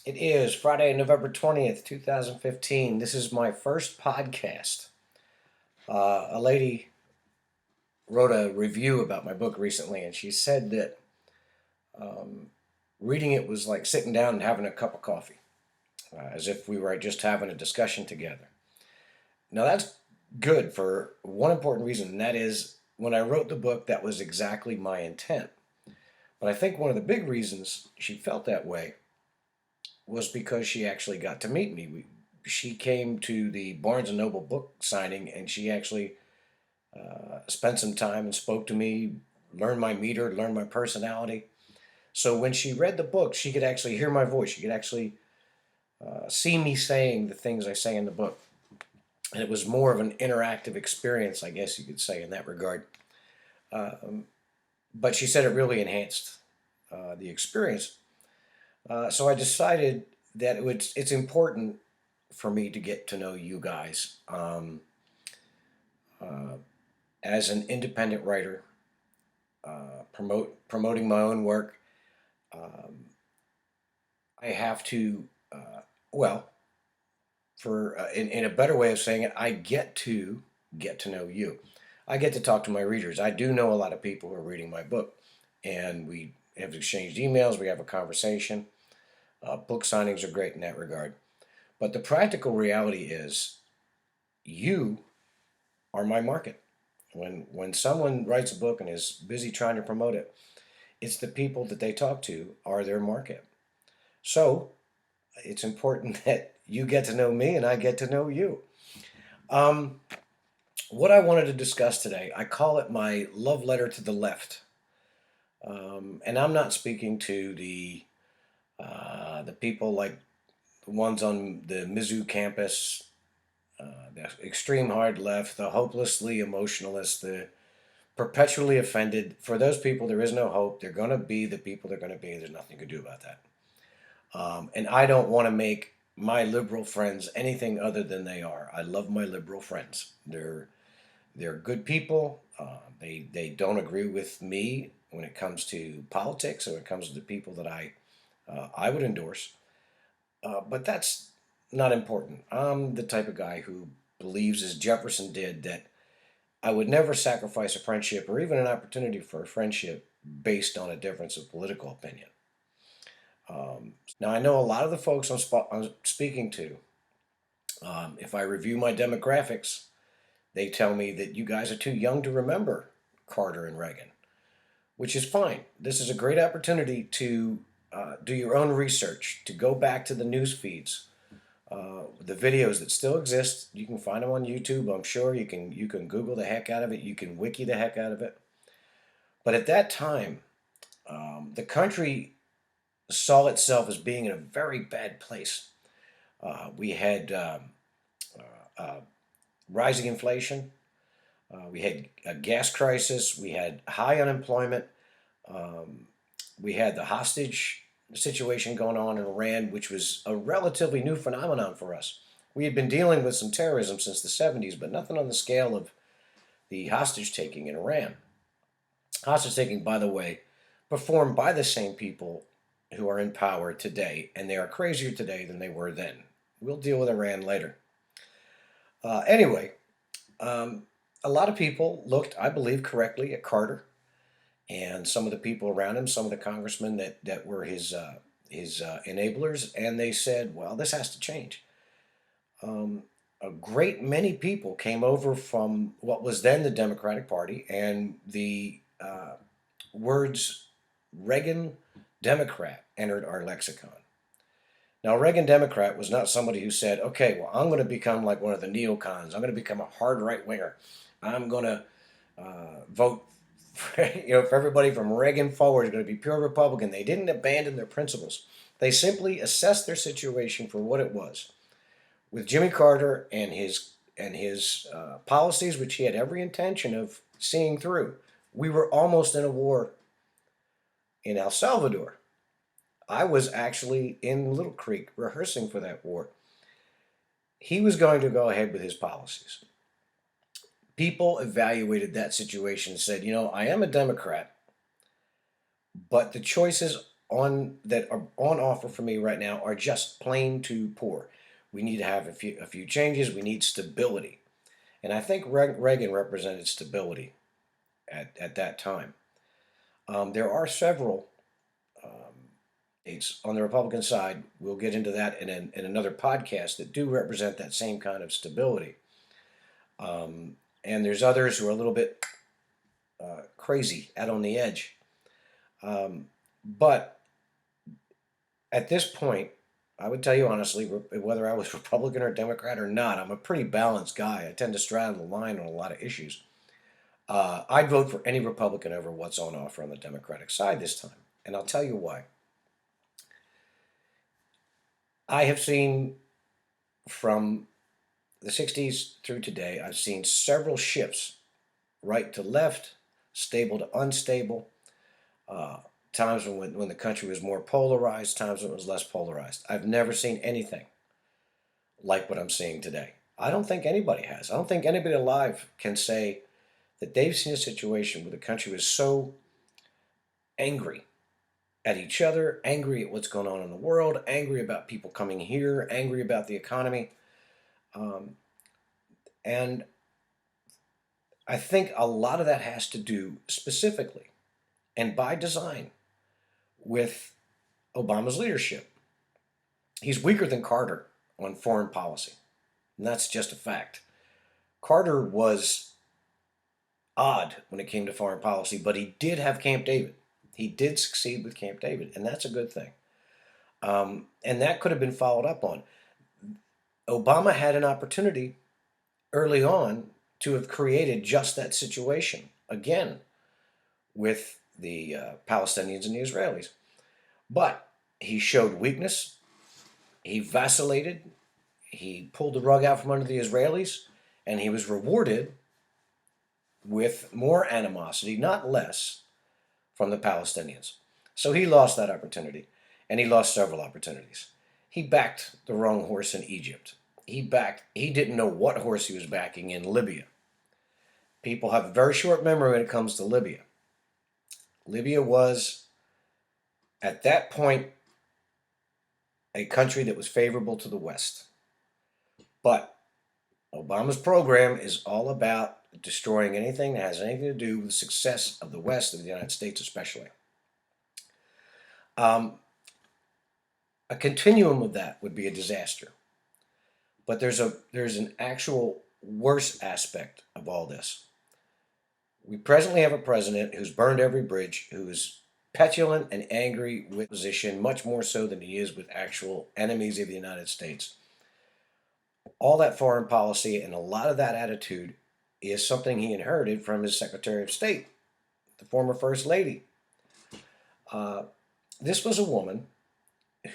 It is Friday, November 20th, 2015. This is my first podcast. A lady wrote a review about my book recently, and she said that um, reading it was like sitting down and having a cup of coffee, as if we were just having a discussion together. Now, that's good for one important reason, and that is when I wrote the book, that was exactly my intent. But I think one of the big reasons she felt that way was because she actually got to meet me. She came to the Barnes and Noble book signing, and she actually spent some time and spoke to me, learned my meter, learned my personality. So when she read the book, she could actually hear my voice. She could actually see me saying the things I say in the book. And it was more of an interactive experience, I guess you could say, in that regard. Um, but she said it really enhanced the experience. So I decided that it's important for me to get to know you guys. Uh, as an independent writer, promoting my own work, um, I have to, well, for in a better way of saying it, I get to know you. I get to talk to my readers. I do know a lot of people who are reading my book, and we have exchanged emails. We have a conversation. Book signings are great in that regard. But the practical reality is, you are my market. When someone writes a book and is busy trying to promote it, it's the people that they talk to are their market. So it's important that you get to know me and I get to know you. Um, what I wanted to discuss today, I call it my love letter to the left. And I'm not speaking to the people like the ones on the Mizzou campus, the extreme hard left, the hopelessly emotionalist, the perpetually offended. For those people, there is no hope. They're going to be the people they're going to be. There's nothing you can do about that. And I don't want to make my liberal friends anything other than they are. I love my liberal friends. They're good people. They don't agree with me when it comes to politics or when it comes to the people that I would endorse. But that's not important. I'm the type of guy who believes, as Jefferson did, that I would never sacrifice a friendship or even an opportunity for a friendship based on a difference of political opinion. Now, I know a lot of the folks I'm speaking to, if I review my demographics, they tell me that you guys are too young to remember Carter and Reagan, which is fine. This is a great opportunity to do your own research, to go back to the news feeds, the videos that still exist. You can find them on YouTube. I'm sure you can Google the heck out of it. You can wiki the heck out of it. But at that time, the country saw itself as being in a very bad place. We had uh, rising inflation. We had a gas crisis. We had high unemployment. Um, we had the hostage situation going on in Iran, which was a relatively new phenomenon for us. We had been dealing with some terrorism since the 70s, but nothing on the scale of the hostage taking in Iran. Hostage taking, by the way, performed by the same people who are in power today, and they are crazier today than they were then. We'll deal with Iran later. Anyway, um, a lot of people looked, I believe, correctly at Carter and some of the people around him, some of the congressmen that were his enablers, and they said, "Well, this has to change." Um, a great many people came over from what was then the Democratic Party, and the words Reagan Democrat entered our lexicon. Now, Reagan Democrat was not somebody who said, "Okay, well, I'm going to become like one of the neocons. I'm going to become a hard right winger. I'm going to vote for, for everybody from Reagan forward is going to be pure Republican." They didn't abandon their principles. They simply assessed their situation for what it was. With Jimmy Carter and his policies, which he had every intention of seeing through, we were almost in a war in El Salvador. I was actually in Little Creek rehearsing for that war. He was going to go ahead with his policies. People evaluated that situation and said, I am a Democrat, but the choices on offer for me right now are just plain too poor. We need to have a few changes. We need stability, and I think Reagan represented stability at that time. There are several states on the Republican side. We'll get into that in another podcast that do represent that same kind of stability. And there's others who are a little bit crazy, out on the edge. But at this point, I would tell you honestly, whether I was Republican or Democrat or not, I'm a pretty balanced guy. I tend to straddle the line on a lot of issues. I'd vote for any Republican over what's on offer on the Democratic side this time. And I'll tell you why. I have seen from the 60s through today, I've seen several shifts, right to left, stable to unstable, times when the country was more polarized, times when it was less polarized. I've never seen anything like what I'm seeing today. I don't think anybody has. I don't think anybody alive can say that they've seen a situation where the country was so angry at each other, angry at what's going on in the world, angry about people coming here, angry about the economy. And I think a lot of that has to do specifically and by design with Obama's leadership. He's weaker than Carter on foreign policy, and that's just a fact. Carter was odd when it came to foreign policy, but he did have Camp David. He did succeed with Camp David, and that's a good thing. And that could have been followed up on. Obama had an opportunity early on to have created just that situation again with the Palestinians and the Israelis. But he showed weakness, he vacillated, he pulled the rug out from under the Israelis, and he was rewarded with more animosity, not less, from the Palestinians. So he lost that opportunity, and he lost several opportunities. He backed the wrong horse in Egypt. He didn't know what horse he was backing in Libya. People have a very short memory when it comes to Libya. Libya was, at that point, a country that was favorable to the West. But Obama's program is all about destroying anything that has anything to do with the success of the West, of the United States especially. A continuum of that would be a disaster. But there's an actual worse aspect of all this. We presently have a president who's burned every bridge, who is petulant and angry with position, much more so than he is with actual enemies of the United States. All that foreign policy and a lot of that attitude is something he inherited from his Secretary of State, the former First Lady. This was a woman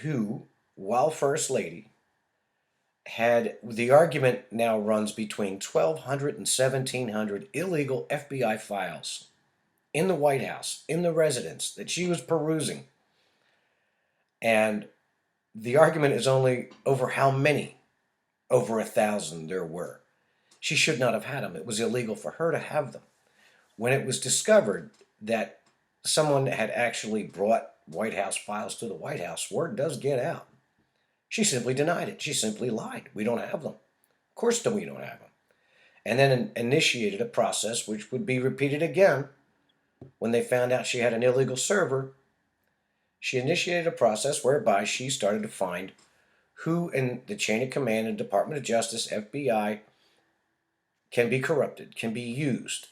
who, while First Lady, had the argument now runs between 1,200 and 1,700 illegal FBI files in the White House, in the residence that she was perusing. And the argument is only over how many, over 1,000 there were. She should not have had them. It was illegal for her to have them. When it was discovered that someone had actually brought White House files to the White House, word does get out. She simply denied it. She simply lied. We don't have them. Of course we don't have them. And then initiated a process which would be repeated again when they found out she had an illegal server. She initiated a process whereby she started to find who in the chain of command and Department of Justice, FBI, can be corrupted, can be used,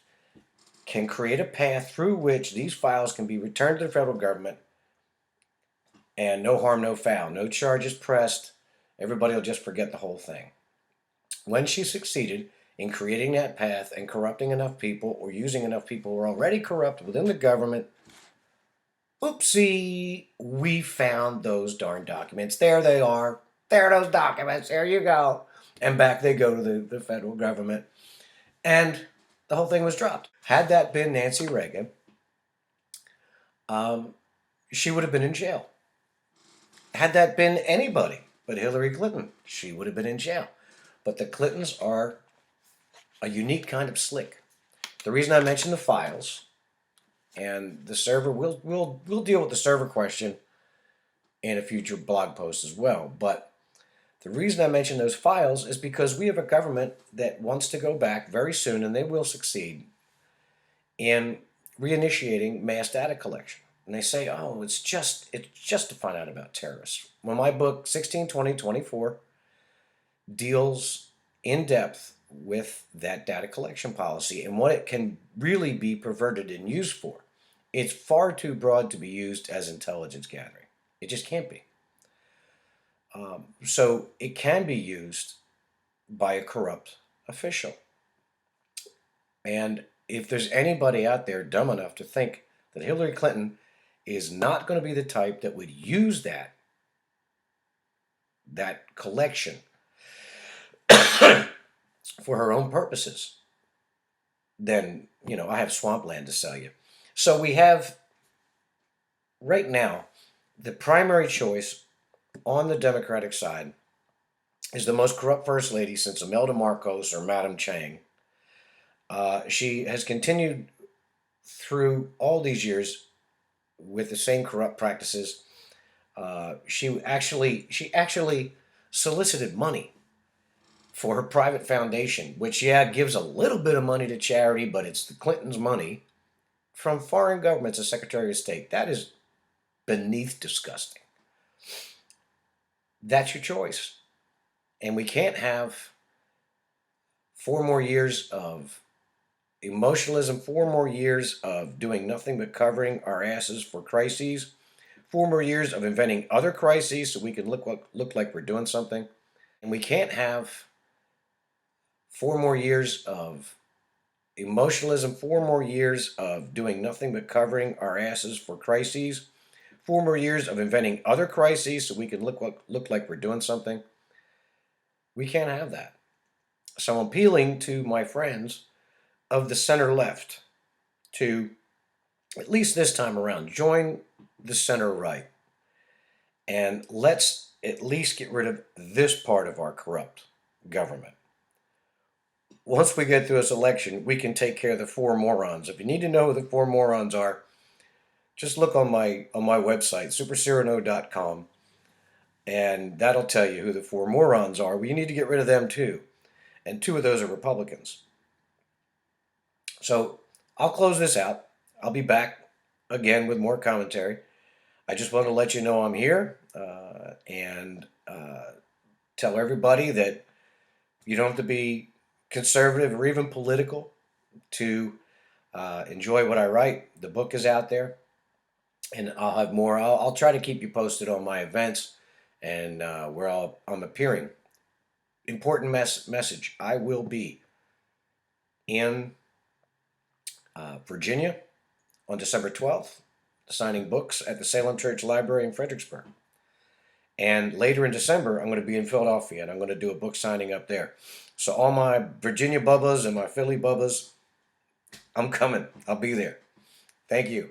can create a path through which these files can be returned to the federal government, and no harm, no foul, no charges pressed. Everybody will just forget the whole thing. When she succeeded in creating that path and corrupting enough people or using enough people who were already corrupt within the government, oopsie, we found those darn documents. There they are. There are those documents. There you go. And back they go to the federal government. And the whole thing was dropped. Had that been Nancy Reagan, she would have been in jail. Had that been anybody but Hillary Clinton, she would have been in jail. But the Clintons are a unique kind of slick. The reason I mentioned the files and the server, we'll deal with the server question in a future blog post as well. But the reason I mention those files is because we have a government that wants to go back very soon, and they will succeed in reinitiating mass data collection. And they say, oh, it's just to find out about terrorists. Well, my book, 162024, deals in depth with that data collection policy and what it can really be perverted and used for. It's far too broad to be used as intelligence gathering. It just can't be. So it can be used by a corrupt official. And if there's anybody out there dumb enough to think that Hillary Clinton is not going to be the type that would use that collection for her own purposes, then I have swampland to sell you. So we have right now the primary choice on the Democratic side is the most corrupt first lady since Imelda Marcos or Madam Chang. She has continued through all these years with the same corrupt practices. She actually solicited money for her private foundation, which gives a little bit of money to charity, but it's the Clintons' money from foreign governments as Secretary of State. That is beneath disgusting. That's your choice. And we can't have 4 more years of emotionalism, 4 more years of doing nothing but covering our asses for crises, 4 more years of inventing other crises so we can look like we're doing something. And we can't have 4 more years of emotionalism, 4 more years of doing nothing but covering our asses for crises, 4 more years of inventing other crises so we can look like we're doing something. We can't have that. So I'm appealing to my friends of the center left to, at least this time around, join the center right. And let's at least get rid of this part of our corrupt government. Once we get through this election, we can take care of the 4 morons. If you need to know who the 4 morons are, just look on my website, supercyrano.com, and that'll tell you who the 4 morons are. Well, you need to get rid of them too. And 2 of those are Republicans. So I'll close this out. I'll be back again with more commentary. I just want to let you know I'm here and tell everybody that you don't have to be conservative or even political to enjoy what I write. The book is out there, and I'll have more. I'll try to keep you posted on my events and where I'm appearing. Important message. I will be in Virginia on December 12th, signing books at the Salem Church Library in Fredericksburg. And later in December, I'm going to be in Philadelphia, and I'm going to do a book signing up there. So all my Virginia bubbas and my Philly bubbas, I'm coming. I'll be there. Thank you.